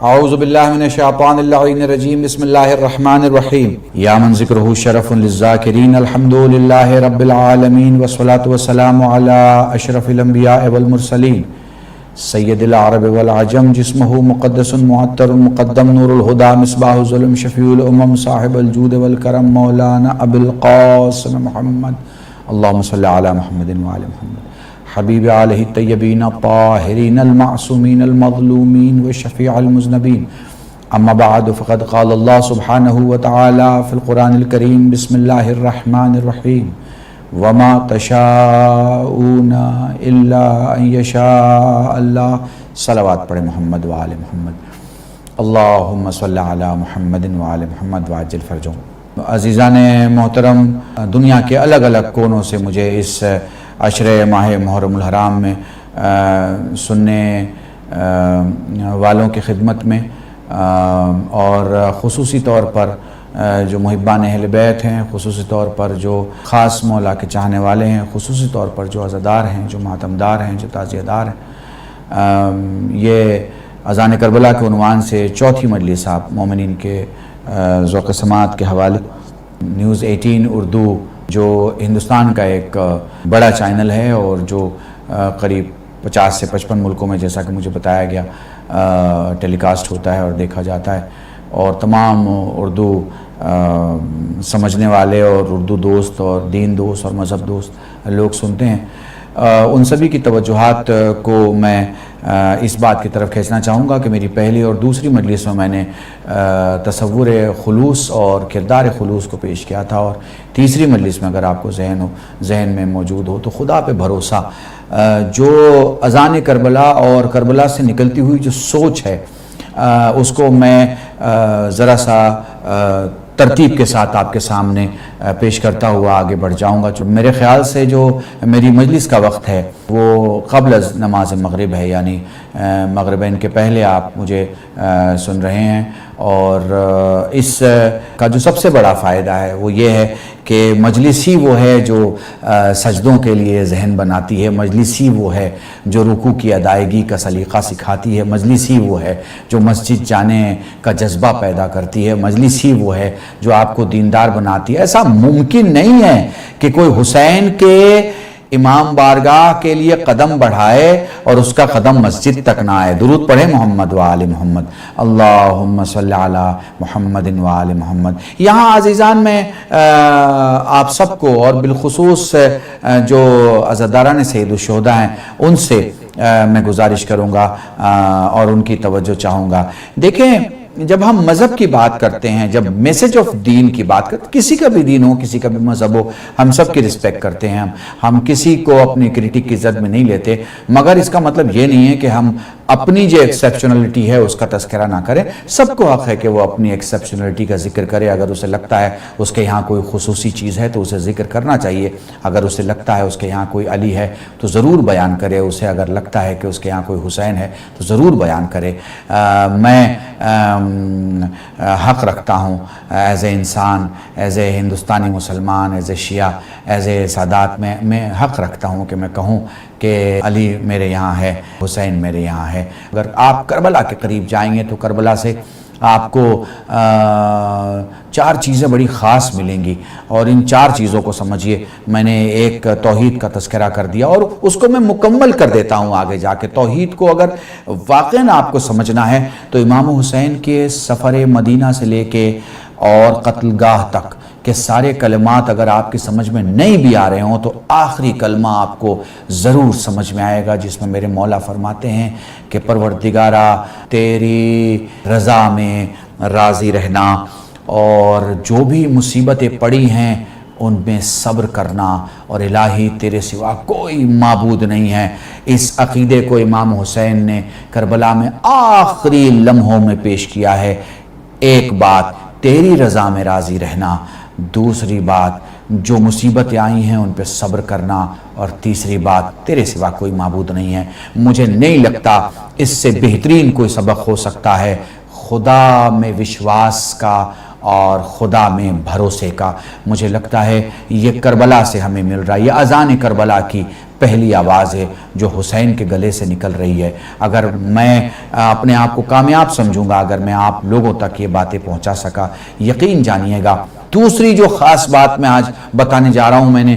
اعوذ باللہ من الشیطان اللعین الرجیم بسم اللہ الرحمن الرحیم یا من ذکرہ شرف للذاکرین الحمدللہ رب العالمین والصلاة والسلام علی اشرف الانبیاء والمرسلین سید العرب والعجم جسمہ مقدس معطر مقدم نور الہدا مصباح ظلم شفیع الامم صاحب الجود والکرم مولانا ابو القاسم محمد اللہم صلی علی محمد وعلی محمد حبیب علیہ الطیبین الطاہرین المعصومین المظلومین وشفیع المذنبین اما بعد فقد قال اللہ سبحانہ وتعالی فی القرآن الکریم بسم اللہ الرحمن الرحیم وما تشاءون الا ان یشاء اللہ صلوات پڑھیں محمد وآل محمد اللہم صلی علی محمد وآل محمد وعجل فرجهم۔ عزیزان محترم، دنیا کے الگ الگ کونوں سے مجھے اس عشر ماہ محرم الحرام میں سننے والوں کی خدمت میں اور خصوصی طور پر جو محبان اہل بیت ہیں، خصوصی طور پر جو خاص مولا کے چاہنے والے ہیں، خصوصی طور پر جو عزادار ہیں، جو ماتمدار ہیں، جو تعزیہ دار ہیں، یہ اذان کربلا کے عنوان سے چوتھی مجلس آپ مومنین کے ذوق سماعت کے حوالے نیوز 18 اردو جو ہندوستان کا ایک بڑا چینل ہے اور جو قریب 50 سے 55 ملکوں میں جیسا کہ مجھے بتایا گیا ٹیلی کاسٹ ہوتا ہے اور دیکھا جاتا ہے، اور تمام اردو سمجھنے والے اور اردو دوست اور دین دوست اور مذہب دوست لوگ سنتے ہیں، ان سبھی کی توجہات کو میں اس بات کی طرف کھینچنا چاہوں گا کہ میری پہلی اور دوسری مجلس میں میں نے تصور خلوص اور کردار خلوص کو پیش کیا تھا، اور تیسری مجلس میں اگر آپ کو ذہن میں موجود ہو تو خدا پہ بھروسہ، جو اذان کربلا اور کربلا سے نکلتی ہوئی جو سوچ ہے اس کو میں ذرا سا ترتیب کے ساتھ آپ کے سامنے پیش کرتا ہوا آگے بڑھ جاؤں گا۔ میرے خیال سے جو میری مجلس کا وقت ہے وہ قبل از نماز مغرب ہے، یعنی مغربین کے پہلے آپ مجھے سن رہے ہیں، اور اس کا جو سب سے بڑا فائدہ ہے وہ یہ ہے کہ مجلس ہی وہ ہے جو سجدوں کے لیے ذہن بناتی ہے، مجلس ہی وہ ہے جو رکوع کی ادائیگی کا سلیقہ سکھاتی ہے، مجلس ہی وہ ہے جو مسجد جانے کا جذبہ پیدا کرتی ہے، مجلس ہی وہ ہے جو آپ کو دیندار بناتی ہے۔ ایسا ممکن نہیں ہے کہ کوئی حسین کے امام بارگاہ کے لیے قدم بڑھائے اور اس کا قدم مسجد تک نہ آئے۔ درود پڑھیں محمد وآل محمد، اللہم صلی علی محمد وآل محمد۔ یہاں عزیزان میں آپ سب کو اور بالخصوص جو عزاداران سید الشہداء ہیں ان سے میں گزارش کروں گا اور ان کی توجہ چاہوں گا۔ دیکھیں، جب ہم مذہب کی بات کرتے ہیں، جب میسج آف دین کی بات کرتے ہیں، کسی کا بھی دین ہو، کسی کا بھی مذہب ہو، ہم سب کی رسپیکٹ کرتے ہیں، ہم کسی کو اپنی کریٹک کی زد میں نہیں لیتے، مگر اس کا مطلب یہ نہیں ہے کہ ہم اپنی جو ایکسیپشنلٹی ہے اس کا تذکرہ نہ کریں۔ سب کو حق ہے کہ وہ اپنی ایکسیپشنلٹی کا ذکر کرے، اگر اسے لگتا ہے اس کے یہاں کوئی خصوصی چیز ہے تو اسے ذکر کرنا چاہیے، اگر اسے لگتا ہے اس کے یہاں کوئی علی ہے تو ضرور بیان کرے، اسے اگر لگتا ہے کہ اس کے یہاں کوئی حسین ہے تو ضرور بیان کرے۔ میں حق رکھتا ہوں ایز اے انسان، ایز اے ہندوستانی مسلمان، as a Shia, as a سادات، میں حق رکھتا ہوں کہ میں کہوں کہ علی میرے یہاں ہے، حسین میرے یہاں ہے۔ اگر آپ کربلا کے قریب جائیں گے تو کربلا سے آپ کو 4 چیزیں بڑی خاص ملیں گی، اور ان 4 چیزوں کو سمجھیے۔ میں نے ایک توحید کا تذکرہ کر دیا اور اس کو میں مکمل کر دیتا ہوں آگے جا کے۔ توحید کو اگر واقعاً آپ کو سمجھنا ہے تو امام حسین کے سفر مدینہ سے لے کے اور قتل گاہ تک کہ سارے کلمات اگر آپ کی سمجھ میں نہیں بھی آ رہے ہوں تو آخری کلمہ آپ کو ضرور سمجھ میں آئے گا، جس میں میرے مولا فرماتے ہیں کہ پروردگارا تیری رضا میں راضی رہنا، اور جو بھی مصیبتیں پڑی ہیں ان میں صبر کرنا، اور الہی تیرے سوا کوئی معبود نہیں ہے۔ اس عقیدے کو امام حسین نے کربلا میں آخری لمحوں میں پیش کیا ہے۔ ایک بات تیری رضا میں راضی رہنا، دوسری بات جو مصیبتیں آئی ہیں ان پہ صبر کرنا، اور تیسری بات تیرے سوا کوئی معبود نہیں ہے۔ مجھے نہیں لگتا اس سے بہترین کوئی سبق ہو سکتا ہے خدا میں وشواس کا اور خدا میں بھروسے کا۔ مجھے لگتا ہے یہ کربلا سے ہمیں مل رہا ہے، یہ اذان کربلا کی پہلی آواز ہے جو حسین کے گلے سے نکل رہی ہے۔ اگر میں اپنے آپ کو کامیاب سمجھوں گا اگر میں آپ لوگوں تک یہ باتیں پہنچا سکا، یقین جانیے گا۔ دوسری جو خاص بات میں آج بتانے جا رہا ہوں، میں نے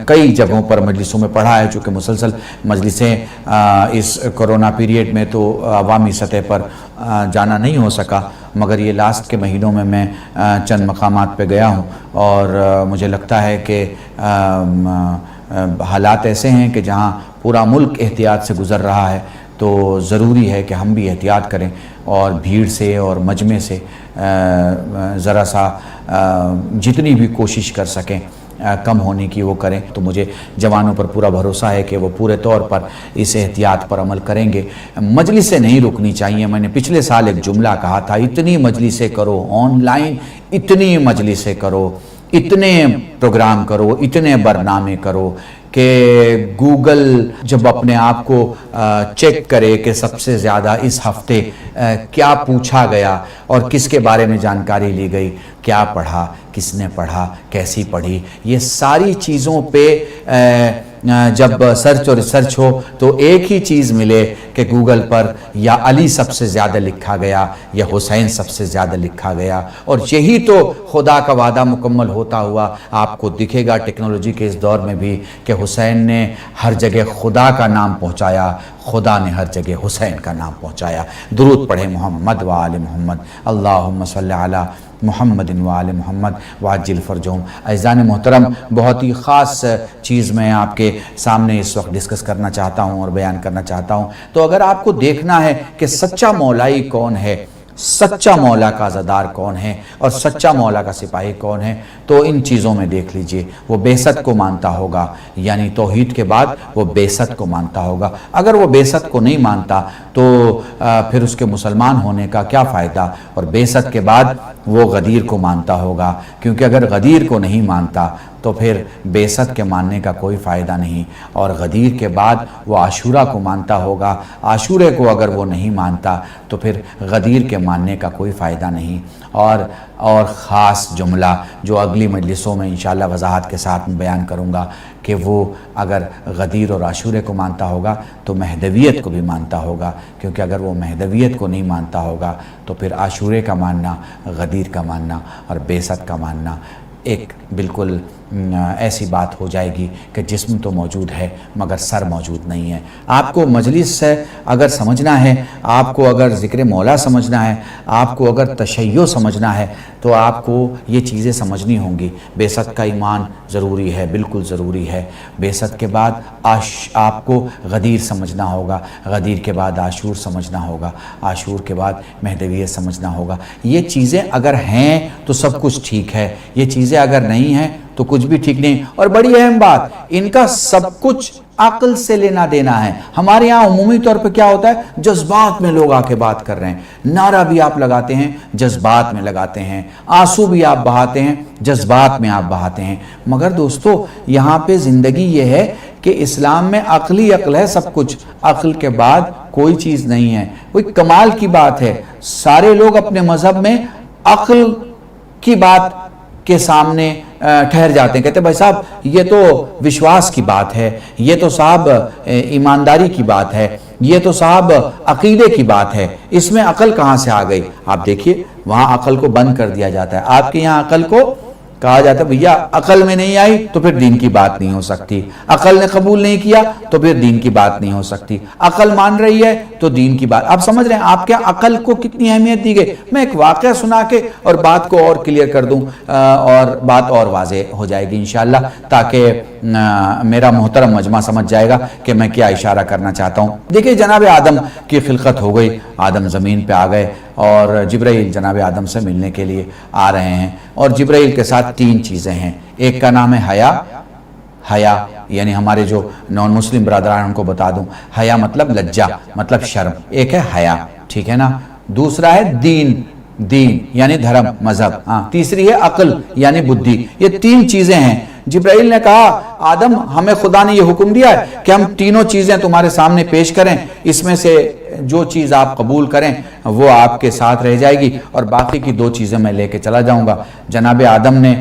کئی جگہوں پر مجلسوں میں پڑھا ہے، چونکہ مسلسل مجلسیں اس کرونا پیریڈ میں تو عوامی سطح پر جانا نہیں ہو سکا، مگر یہ لاسٹ کے مہینوں میں میں چند مقامات پہ گیا ہوں، اور مجھے لگتا ہے کہ حالات ایسے ہیں کہ جہاں پورا ملک احتیاط سے گزر رہا ہے، تو ضروری ہے کہ ہم بھی احتیاط کریں اور بھیڑ سے اور مجمع سے ذرا سا جتنی بھی کوشش کر سکیں کم ہونے کی وہ کریں۔ تو مجھے جوانوں پر پورا بھروسہ ہے کہ وہ پورے طور پر اس احتیاط پر عمل کریں گے۔ مجلسیں نہیں رکنی چاہیے۔ میں نے پچھلے سال ایک جملہ کہا تھا، اتنی مجلسیں کرو آن لائن، اتنی مجلسیں کرو، اتنے پروگرام کرو، اتنے برنامے کرو کہ گوگل جب اپنے آپ کو چیک کرے کہ سب سے زیادہ اس ہفتے کیا پوچھا گیا اور کس کے بارے میں جانکاری لی گئی، کیا پڑھا، کس نے پڑھا، کیسی پڑھی، یہ ساری چیزوں پہ جب سرچ اور ریسرچ ہو تو ایک ہی چیز ملے کہ گوگل پر یا علی سب سے زیادہ لکھا گیا یا حسین سب سے زیادہ لکھا گیا، اور یہی تو خدا کا وعدہ مکمل ہوتا ہوا آپ کو دکھے گا ٹیکنالوجی کے اس دور میں بھی، کہ حسین نے ہر جگہ خدا کا نام پہنچایا، خدا نے ہر جگہ حسین کا نام پہنچایا۔ درود پڑھے محمد و آل محمد، اللہم صلی علی محمد و آل محمد وعجل فرجہم۔ عزیزان محترم، بہت ہی خاص چیز میں آپ کے سامنے اس وقت ڈسکس کرنا چاہتا ہوں اور بیان کرنا چاہتا ہوں۔ تو اگر آپ کو دیکھنا ہے کہ سچا مولائی کون ہے، سچا مولا کا عزادار کون ہے اور سچا مولا کا سپاہی کون ہے، تو ان چیزوں میں دیکھ لیجئے۔ وہ بعثت کو مانتا ہوگا، یعنی توحید کے بعد وہ بعثت کو مانتا ہوگا۔ اگر وہ بعثت کو نہیں مانتا تو پھر اس کے مسلمان ہونے کا کیا فائدہ، اور بعثت کے بعد وہ غدیر کو مانتا ہوگا، کیونکہ اگر غدیر کو نہیں مانتا تو پھر بعثت کے ماننے کا کوئی فائدہ نہیں، اور غدیر کے بعد وہ عاشورہ کو مانتا ہوگا، عاشورے کو اگر وہ نہیں مانتا تو پھر غدیر کے ماننے کا کوئی فائدہ نہیں۔ اور خاص جملہ جو اگلی مجلسوں میں انشاءاللہ وضاحت کے ساتھ بیان کروں گا کہ وہ اگر غدیر اور عاشورے کو مانتا ہوگا تو مہدویت کو بھی مانتا ہوگا، کیونکہ اگر وہ مہدویت کو نہیں مانتا ہوگا تو پھر عاشورے کا ماننا، غدیر کا ماننا اور بعثت کا ماننا ایک بالکل ایسی بات ہو جائے گی کہ جسم تو موجود ہے مگر سر موجود نہیں ہے۔ آپ کو مجلس سے اگر سمجھنا ہے، آپ کو اگر ذکر مولا سمجھنا ہے، آپ کو اگر تشیع سمجھنا ہے، تو آپ کو یہ چیزیں سمجھنی ہوں گی۔ بعثت کا ایمان ضروری ہے، بالکل ضروری ہے۔ بعثت کے بعد آپ کو غدیر سمجھنا ہوگا، غدیر کے بعد عاشور سمجھنا ہوگا، عاشور کے بعد مہدویت سمجھنا ہوگا۔ یہ چیزیں اگر ہیں تو سب کچھ ٹھیک ہے، یہ چیزیں اگر نہیں ہیں تو کچھ بھی ٹھیک نہیں۔ اور بڑی اہم بات، ان کا سب کچھ عقل سے لینا دینا ہے۔ ہمارے یہاں عمومی طور پہ کیا ہوتا ہے، جذبات میں لوگ آ کے بات کر رہے ہیں، نعرہ بھی آپ لگاتے ہیں جذبات میں لگاتے ہیں، آنسو بھی آپ بہاتے ہیں جذبات میں آپ بہاتے ہیں۔ مگر دوستو، یہاں پہ زندگی یہ ہے کہ اسلام میں عقل ہی عقل ہے، سب کچھ عقل کے بعد کوئی چیز نہیں ہے۔ کوئی کمال کی بات ہے، سارے لوگ اپنے مذہب میں عقل کی بات کے سامنے ٹھہر جاتے ہیں، کہتے ہیں بھائی صاحب یہ تو وشواس کی بات ہے، یہ تو صاحب ایمانداری کی بات ہے، یہ تو صاحب عقیدے کی بات ہے، اس میں عقل کہاں سے آ گئی؟ آپ دیکھیے وہاں عقل کو بند کر دیا جاتا ہے، آپ کے یہاں عقل کو کہا جاتا ہے بھیا عقل میں نہیں آئی تو پھر دین کی بات نہیں ہو سکتی، عقل نے قبول نہیں کیا تو پھر دین کی بات نہیں ہو سکتی، عقل مان رہی ہے تو دین کی بات۔ آپ سمجھ رہے ہیں آپ کیا عقل کو کتنی اہمیت دی گئی؟ میں ایک واقعہ سنا کے اور بات کو اور کلیئر کر دوں اور بات اور واضح ہو جائے گی انشاءاللہ، تاکہ میرا محترم مجمع سمجھ جائے گا کہ میں کیا اشارہ کرنا چاہتا ہوں۔ دیکھیں جناب آدم کی خلقت ہو گئی، آدم زمین پہ آ گئے اور جبرائیل جناب آدم سے ملنے کے لیے آ رہے ہیں، اور جبرائیل کے ساتھ تین چیزیں ہیں۔ ایک کا نام ہے حیا، یعنی ہمارے جو نان مسلم برادران ان کو بتا دوں، حیا مطلب لجہ، مطلب شرم، ایک ہے حیا، ٹھیک ہے نا۔ دوسرا ہے دین یعنی دھرم، مذہب، تیسری ہے عقل یعنی بدھی۔ یہ تین چیزیں ہیں۔ جبرائیل نے کہا آدم ہمیں خدا نے یہ حکم دیا ہے کہ ہم تینوں چیزیں تمہارے سامنے پیش کریں، اس میں سے جو چیز آپ قبول کریں وہ آپ کے ساتھ رہ جائے گی اور باقی کی دو چیزیں میں لے کے چلا جاؤں گا۔ جناب آدم نے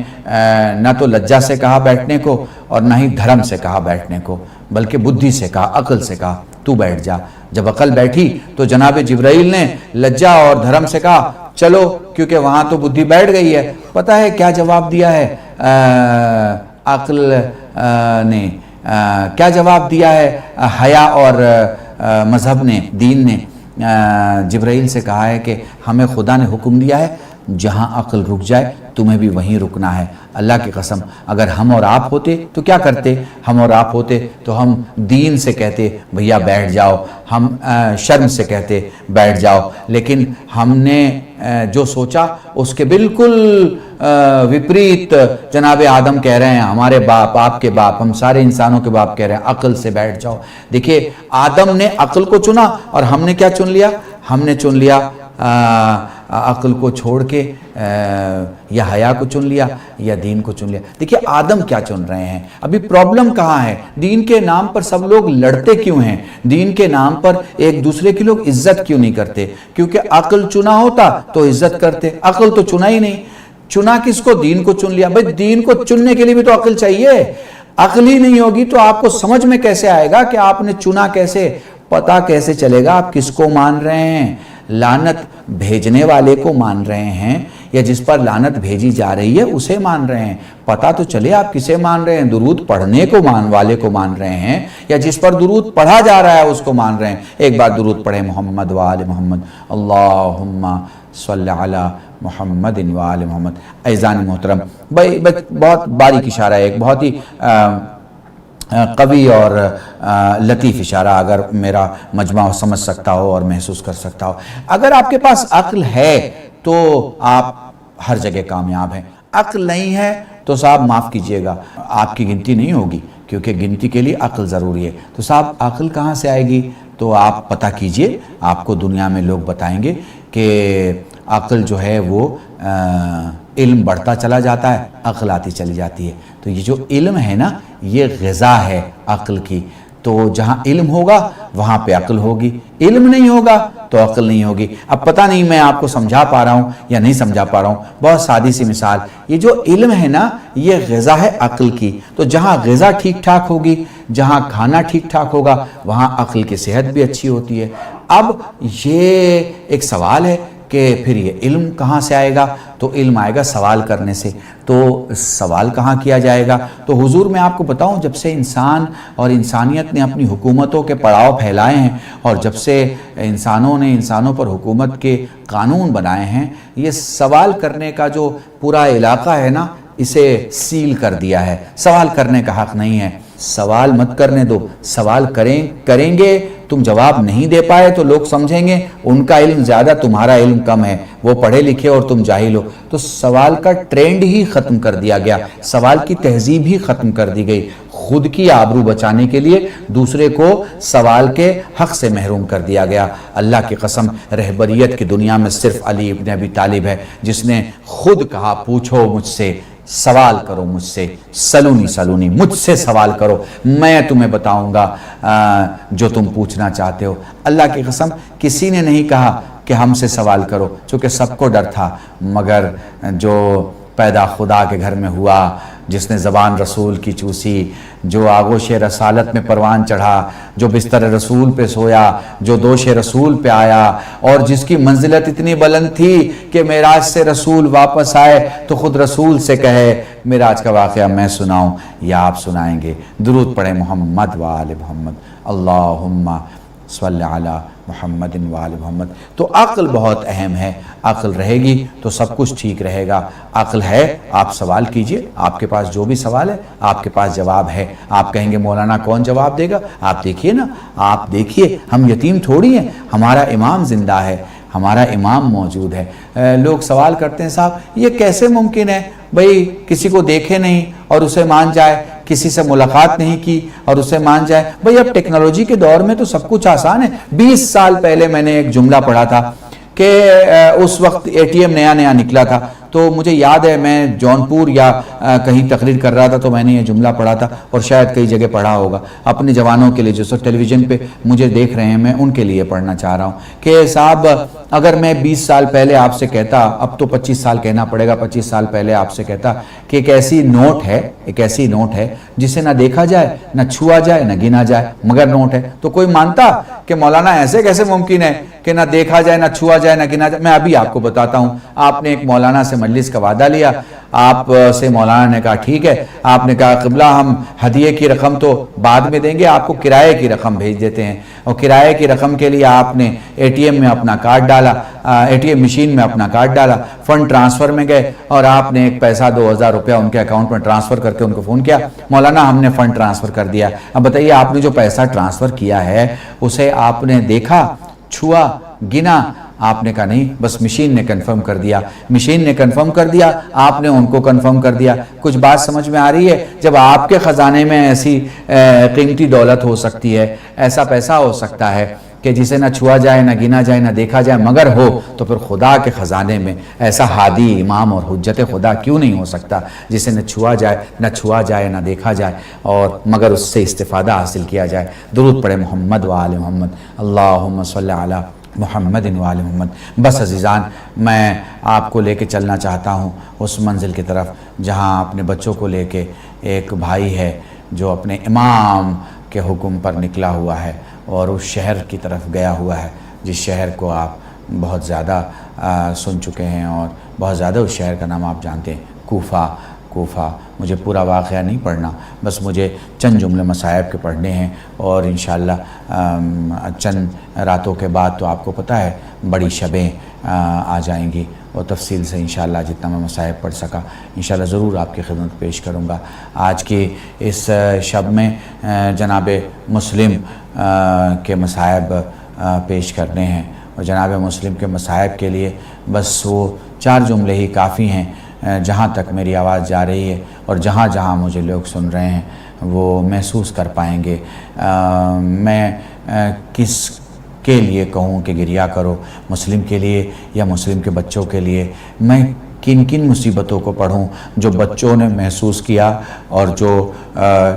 نہ تو لجہ سے کہا بیٹھنے کو اور نہ ہی دھرم سے کہا بیٹھنے کو، بلکہ بدھی سے کہا، عقل سے کہا تو بیٹھ جا۔ جب عقل بیٹھی تو جناب جبرائیل نے لجا اور دھرم سے کہا چلو، کیونکہ وہاں تو بدھی بیٹھ گئی ہے۔ پتہ ہے کیا جواب دیا ہے عقل نے، کیا جواب دیا ہے حیا اور مذہب نے، دین نے؟ جبرائیل سے کہا ہے کہ ہمیں خدا نے حکم دیا ہے جہاں عقل رک جائے تمہیں بھی وہیں رکنا ہے۔ اللہ کی قسم اگر ہم اور آپ ہوتے تو کیا کرتے؟ ہم اور آپ ہوتے تو ہم دین سے کہتے بھیا بیٹھ جاؤ، ہم شرم سے کہتے بیٹھ جاؤ، لیکن ہم نے جو سوچا اس کے بالکل وپریت جناب آدم کہہ رہے ہیں، ہمارے باپ، آپ کے باپ، ہم سارے انسانوں کے باپ کہہ رہے ہیں عقل سے بیٹھ جاؤ۔ دیکھیے آدم نے عقل کو چنا اور ہم نے کیا چن لیا؟ ہم نے چن لیا عقل کو چھوڑ کے یا حیا کو چن لیا یا دین کو چن لیا۔ دیکھیے آدم کیا چن رہے ہیں؟ ابھی پرابلم کہاں ہے؟ دین کے نام پر سب لوگ لڑتے کیوں ہیں؟ دین کے نام پر ایک دوسرے کی لوگ عزت کیوں نہیں کرتے؟ کیونکہ عقل چنا ہوتا تو عزت کرتے، عقل تو چنا ہی نہیں۔ چنا کس کو؟ دین کو چن لیا۔ بھئی دین کو چننے کے لیے بھی تو عقل چاہیے، عقل ہی نہیں ہوگی تو آپ کو سمجھ میں کیسے آئے گا کہ آپ نے چنا کیسے؟ پتہ کیسے چلے گا آپ کس کو مان رہے ہیں؟ لعنت بھیجنے والے کو مان رہے ہیں یا جس پر لعنت بھیجی جا رہی ہے اسے مان رہے ہیں؟ پتہ تو چلے آپ کسے مان رہے ہیں؟ درود پڑھنے کو والے کو مان رہے ہیں یا جس پر درود پڑھا جا رہا ہے اس کو مان رہے ہیں؟ ایک بار درود پڑھیں محمد وآل محمد، اللہم صلی علی محمد وآل محمد۔ عزیزان محترم، بہت باریک اشارہ ہے، ایک بہت ہی قوی اور لطیف اشارہ، اگر میرا مجمع سمجھ سکتا ہو اور محسوس کر سکتا ہو۔ اگر آپ کے پاس عقل ہے تو آپ ہر جگہ کامیاب ہیں، عقل نہیں ہے تو صاحب معاف کیجئے گا آپ کی گنتی نہیں ہوگی، کیونکہ گنتی کے لیے عقل ضروری ہے۔ تو صاحب عقل کہاں سے آئے گی؟ تو آپ پتہ کیجئے، آپ کو دنیا میں لوگ بتائیں گے کہ عقل جو ہے وہ علم بڑھتا چلا جاتا ہے، عقل آتی چلی جاتی ہے۔ تو یہ جو علم ہے نا، یہ غذا ہے عقل کی۔ تو جہاں علم ہوگا وہاں پہ عقل ہوگی، علم نہیں ہوگا تو عقل نہیں ہوگی۔ اب پتہ نہیں میں آپ کو سمجھا پا رہا ہوں یا نہیں سمجھا پا رہا ہوں، بہت سادی سی مثال، یہ جو علم ہے نا یہ غذا ہے عقل کی۔ تو جہاں غذا ٹھیک ٹھاک ہوگی، جہاں کھانا ٹھیک ٹھاک ہوگا، وہاں عقل کی صحت بھی اچھی ہوتی ہے۔ اب یہ ایک سوال ہے کہ پھر یہ علم کہاں سے آئے گا؟ تو علم آئے گا سوال کرنے سے۔ تو سوال کہاں کیا جائے گا؟ تو حضور میں آپ کو بتاؤں، جب سے انسان اور انسانیت نے اپنی حکومتوں کے پڑاؤ پھیلائے ہیں اور جب سے انسانوں نے انسانوں پر حکومت کے قانون بنائے ہیں، یہ سوال کرنے کا جو پورا علاقہ ہے نا، اسے سیل کر دیا ہے۔ سوال کرنے کا حق نہیں ہے، سوال مت کرنے دو۔ سوال کریں گے، تم جواب نہیں دے پائے تو لوگ سمجھیں گے ان کا علم زیادہ، تمہارا علم کم ہے، وہ پڑھے لکھے اور تم جاہل ہو۔ تو سوال کا ٹرینڈ ہی ختم کر دیا گیا، سوال کی تہذیب ہی ختم کر دی گئی۔ خود کی آبرو بچانے کے لیے دوسرے کو سوال کے حق سے محروم کر دیا گیا۔ اللہ کی قسم رہبریت کی دنیا میں صرف علی ابن ابی طالب ہے جس نے خود کہا پوچھو مجھ سے، سوال کرو مجھ سے، سلونی مجھ سے سوال کرو، میں تمہیں بتاؤں گا جو تم پوچھنا چاہتے ہو۔ اللہ کی قسم کسی نے نہیں کہا کہ ہم سے سوال کرو، چونکہ سب کو ڈر تھا، مگر جو پیدا خدا کے گھر میں ہوا، جس نے زبان رسول کی چوسی، جو آغوش رسالت میں پروان چڑھا، جو بستر رسول پہ سویا، جو دوش رسول پہ آیا، اور جس کی منزلت اتنی بلند تھی کہ معراج سے رسول واپس آئے تو خود رسول سے کہے معراج کا واقعہ میں سناؤں یا آپ سنائیں گے؟ درود پڑھیں محمد وآل محمد، اللہم صلی علی محمد وآل محمد۔ تو عقل بہت اہم ہے، عقل رہے گی تو سب کچھ ٹھیک رہے گا۔ عقل ہے، آپ سوال کیجئے، آپ کے پاس جو بھی سوال ہے آپ کے پاس جواب ہے۔ آپ کہیں گے مولانا کون جواب دے گا؟ آپ دیکھیے نا، آپ دیکھیے، ہم یتیم تھوڑی ہیں، ہمارا امام زندہ ہے، ہمارا امام موجود ہے۔ لوگ سوال کرتے ہیں صاحب یہ کیسے ممکن ہے؟ بھئی کسی کو دیکھے نہیں اور اسے مان جائے، کسی سے ملاقات نہیں کی اور اسے مان جائے۔ بھئی اب ٹیکنالوجی کے دور میں تو سب کچھ آسان ہے۔ 20 سال پہلے میں نے ایک جملہ پڑھا تھا کہ اس وقت ATM نیا نیا نکلا تھا، تو مجھے یاد ہے میں جونپور یا کہیں تقریر کر رہا تھا تو میں نے یہ جملہ پڑھا تھا، اور شاید کئی جگہ پڑھا ہوگا، اپنے جوانوں کے لیے جو ٹیلی ویژن پہ مجھے دیکھ رہے ہیں میں ان کے لیے پڑھنا چاہ رہا ہوں کہ صاحب اگر میں 20 سال پہلے آپ سے کہتا، اب تو 25 سال کہنا پڑے گا، 25 سال پہلے آپ سے کہتا کہ ایک ایسی نوٹ ہے جسے نہ دیکھا جائے نہ چھوا جائے نہ گنا جائے مگر نوٹ ہے، تو کوئی مانتا کہ مولانا ایسے کیسے ممکن ہے کہ نہ دیکھا جائے نہ چھوا جائے نہ گنا جائے؟ میں ابھی آپ کو بتاتا ہوں، آپ نے ایک مولانا سے مجلس کا وعدہ لیا، آپ سے مولانا نے کہا ٹھیک ہے، آپ نے کہا قبلہ ہم ہدیے کی رقم تو بعد میں دیں گے، آپ کو کرائے کی رقم بھیج دیتے ہیں، اور کرائے کی رقم کے لیے آپ نے ATM میں اپنا کارڈ ڈالا، ATM مشین میں اپنا کارڈ ڈالا، فنڈ ٹرانسفر میں گئے اور آپ نے ایک پیسہ 2000 روپیہ ان کے اکاؤنٹ میں ٹرانسفر کر کے ان کو فون کیا، مولانا ہم نے فنڈ ٹرانسفر کر دیا۔ اب بتائیے آپ نے جو پیسہ ٹرانسفر کیا ہے اسے آپ نے دیکھا، چھوا، گنا؟ آپ نے کہا نہیں، بس مشین نے کنفرم کر دیا، مشین نے کنفرم کر دیا، آپ نے ان کو کنفرم کر دیا۔ کچھ بات سمجھ میں آ رہی ہے؟ جب آپ کے خزانے میں ایسی قیمتی دولت ہو سکتی ہے، ایسا پیسہ ہو سکتا ہے کہ جسے نہ چھوا جائے نہ گنا جائے نہ دیکھا جائے مگر ہو، تو پھر خدا کے خزانے میں ایسا ہادی امام اور حجت خدا کیوں نہیں ہو سکتا جسے نہ چھوا جائے نہ دیکھا جائے اور مگر اس سے استفادہ حاصل کیا جائے۔ درود پڑھے محمد و آل محمد، اللہم صلی علی محمد و آل محمد۔ بس عزیزان، میں آپ کو لے کے چلنا چاہتا ہوں اس منزل کی طرف جہاں اپنے بچوں کو لے کے ایک بھائی ہے جو اپنے امام کے حکم پر نکلا ہوا ہے اور اس شہر کی طرف گیا ہوا ہے جس شہر کو آپ بہت زیادہ سن چکے ہیں اور بہت زیادہ اس شہر کا نام آپ جانتے ہیں، کوفہ۔ مجھے پورا واقعہ نہیں پڑھنا، بس مجھے چند جملے مصائب کے پڑھنے ہیں، اور انشاءاللہ چند راتوں کے بعد تو آپ کو پتہ ہے بڑی شبیں آ جائیں گی، اور تفصیل سے انشاءاللہ جتنا میں مصائب پڑھ سکا انشاءاللہ ضرور آپ کی خدمت پیش کروں گا۔ آج کی اس شب میں جناب مسلم کے مصائب پیش کرنے ہیں، اور جناب مسلم کے مصائب کے لیے بس وہ 4 جملے ہی کافی ہیں۔ جہاں تک میری آواز جا رہی ہے اور جہاں جہاں مجھے لوگ سن رہے ہیں وہ محسوس کر پائیں گے میں کس کے لیے کہوں کہ گریہ کرو، مسلم کے لیے یا مسلم کے بچوں کے لیے؟ میں کن کن مصیبتوں کو پڑھوں جو بچوں نے محسوس کیا اور جو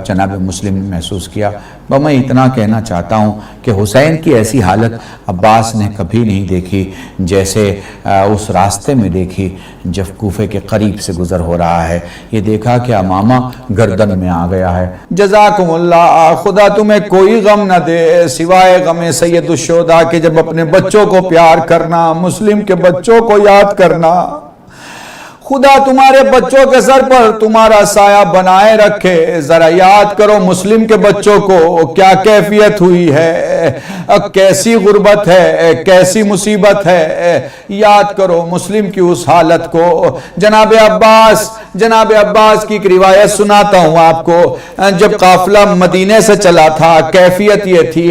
جناب مسلم نے محسوس کیا؟ میں اتنا کہنا چاہتا ہوں کہ حسین کی ایسی حالت عباس نے کبھی نہیں دیکھی جیسے اس راستے میں دیکھی جب کوفے کے قریب سے گزر ہو رہا ہے۔ یہ دیکھا کہ امامہ گردن میں آ گیا ہے۔ جزاکم اللہ، خدا تمہیں کوئی غم نہ دے سوائے غم سید الشہداء کہ جب اپنے بچوں کو پیار کرنا، مسلم کے بچوں کو یاد کرنا۔ خدا تمہارے بچوں کے سر پر تمہارا سایہ بنائے رکھے۔ ذرا یاد کرو مسلم کے بچوں کو کیا کیفیت ہوئی ہے، کیسی غربت ہے، کیسی مصیبت ہے۔ یاد کرو مسلم کی اس حالت کو۔ جناب عباس کی ایک روایت سناتا ہوں آپ کو۔ جب قافلہ مدینے سے چلا تھا کیفیت یہ تھی،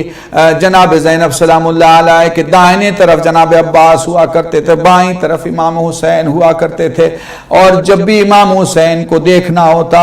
جناب زینب سلام اللہ علیہ کے دائیں طرف جناب عباس ہوا کرتے تھے، بائیں طرف امام حسین ہوا کرتے تھے، اور جب بھی امام حسین کو دیکھنا ہوتا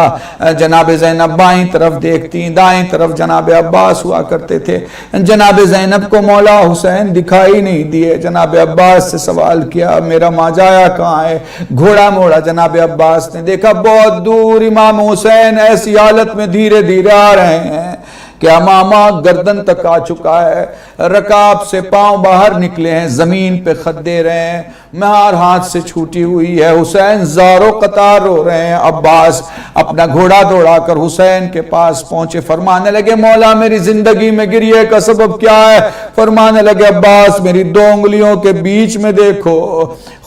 جناب زینب بائیں طرف دیکھتی، دائیں طرف جناب عباس ہوا کرتے تھے۔ جناب زینب کو مولا حسین دکھائی نہیں دیے۔ جناب عباس سے سوال کیا میرا ماجایا کہاں ہے؟ گھوڑا موڑا، جناب عباس نے دیکھا بہت دور امام حسین ایسی حالت میں دھیرے دھیرے آ رہے ہیں کہ امامہ گردن تک آ چکا ہے، رکاب سے پاؤں باہر نکلے ہیں، زمین پہ خط دے رہے ہیں، مہار ہاتھ سے چھوٹی ہوئی ہے، حسین زارو قطار رو رہے ہیں۔ عباس اپنا گھوڑا دوڑا کر حسین کے پاس پہنچے، فرمانے لگے مولا میری زندگی میں گریہ کا سبب کیا ہے؟ فرمانے لگے عباس میری 2 انگلیوں کے بیچ میں دیکھو۔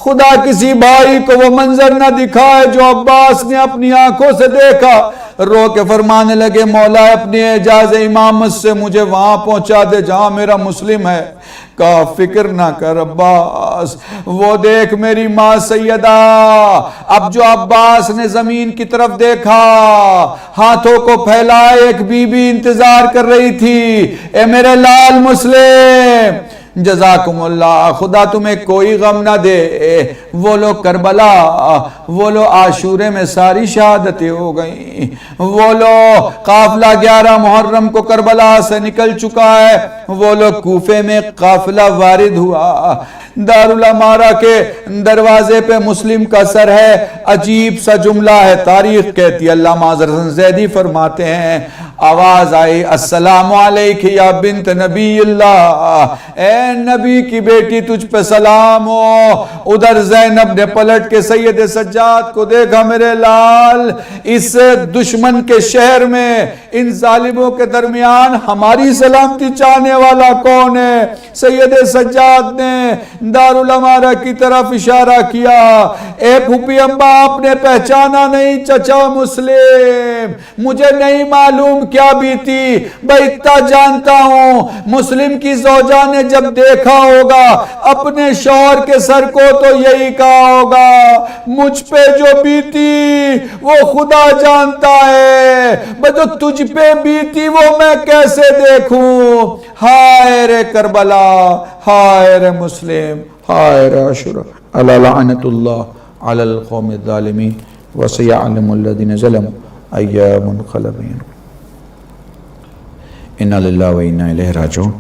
خدا کسی بھائی کو وہ منظر نہ دکھائے جو عباس نے اپنی آنکھوں سے دیکھا۔ رو کے فرمانے لگے مولا اپنی اعجاز امامت سے مجھے وہاں پہنچا دے جہاں میرا مسلم ہے۔ کہا فکر نہ کر عباس، وہ دیکھ میری ماں سیدہ۔ اب جو عباس نے زمین کی طرف دیکھا، ہاتھوں کو پھیلائے ایک بی بی انتظار کر رہی تھی، اے میرے لال مسلم جزاکم اللہ، خدا تمہیں کوئی غم نہ دے، وہ لوگ کربلا، وہ لوگ عاشورے میں ساری شہادتیں ہو گئیں، وہ لوگ قافلہ 11 محرم کو کربلا سے نکل چکا ہے، وہ لوگ کوفے میں قافلہ وارد ہوا، دارالامارہ کے دروازے پہ مسلم کا سر ہے، عجیب سا جملہ ہے، تاریخ کہتی ہے، علامہ معذر حسن زیدی فرماتے ہیں، آواز آئی السلام علیک یا بنت نبی اللہ، اے نبی کی بیٹی تجھ پہ سلام ہو۔ ادھر زینب نے پلٹ کے سید سجاد کو دیکھا، میرے لال اس دشمن کے شہر میں ان ظالموں کے درمیان ہماری سلامتی چاہنے والا کون ہے؟ سید سجاد نے دارالامارہ کی طرف اشارہ کیا، اے پھوپھی امبا آپ نے پہچانا نہیں چچا مسلم، مجھے نہیں معلوم کیا بیتی، میں اتنا جانتا ہوں مسلم کی زوجہ نے جب دیکھا ہوگا اپنے شوہر کے سر کو تو یہی کہا ہوگا مجھ پہ جو بیتی وہ خدا جانتا ہے، جو تجھ پہ بیتی وہ میں کیسے دیکھوں؟ ہائے رے کربلا، ہائے رے مسلم، ہائے رے عاشورہ، الا لعنت اللہ علی القوم الظالمین وسیعلم الذین ظلموا ای منقلبین۔ انا للہ و انا الیہ راجعون۔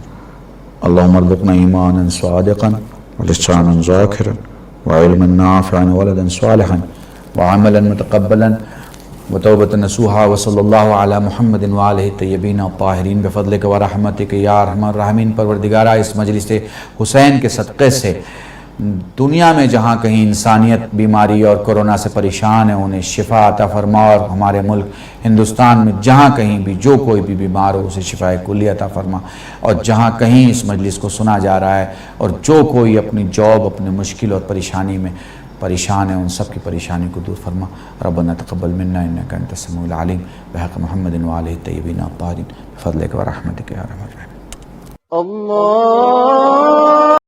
اللہم ارزقنا ایمانا صادقا ولسانا ذاکرا وعلما نافعا ولدا صالحا وعملا متقبلا وتوبة نصوحا وصلی اللہ علی محمد وآلہ الطیبین الطاہرین بفضلک ورحمتک یا ارحم الراحمین۔ پروردگارہ اس مجلس حسین کے صدقے سے دنیا میں جہاں کہیں انسانیت بیماری اور کورونا سے پریشان ہے انہیں شفا عطا فرما، اور ہمارے ملک ہندوستان میں جہاں کہیں بھی جو کوئی بھی بیمار ہو اسے شفا کلی عطا فرما، اور جہاں کہیں اس مجلس کو سنا جا رہا ہے اور جو کوئی اپنی جاب اپنے مشکل اور پریشانی میں پریشان ہے ان سب کی پریشانی کو دور فرما۔ ربنا تقبل منا انک انت السمیع العلیم بحق محمد وآلہ الطیبین الطاہرین بفضلک ورحمتک یا ارحم الراحمین۔ اللہ